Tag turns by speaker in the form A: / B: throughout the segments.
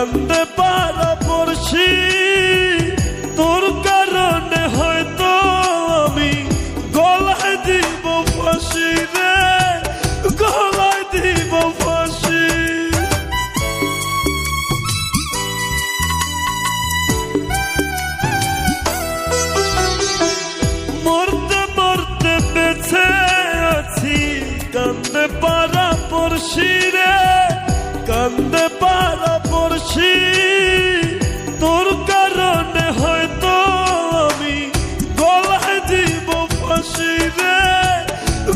A: কান্দে পারা পড়ছি তোর কারণে, হয়তো আমি গলায় দিব ফাঁসি রে, গলায় দিব ফাঁসি। মরতে মরতে বেঁচে আছি, কান্দে পারা পড়ছি রে, কান্দে পারা পড়ছি তোর কারণে, হয়তো আমি গলায় দিব ফাঁসি রে,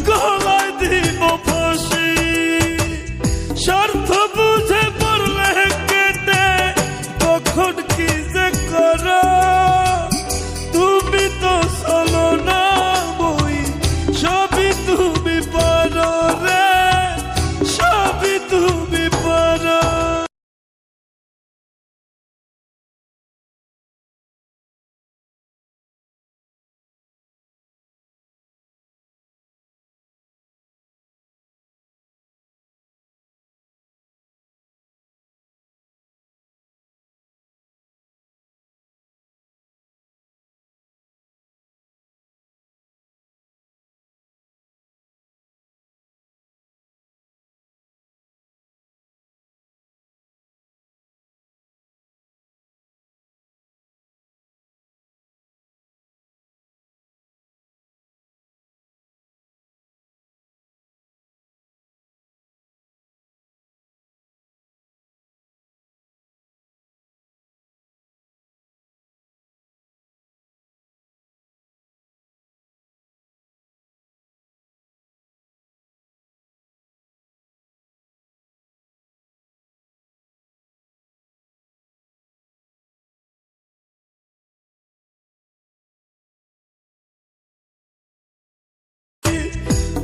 A: গলায় দিব ফাঁসি। স্বার্থ বুঝে পড়লে কেটে কখন কি যে করো, তুমি তো চলো না বই, সবই তুমি পারো রে, সবই তুমি পারো।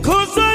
A: খোঁজা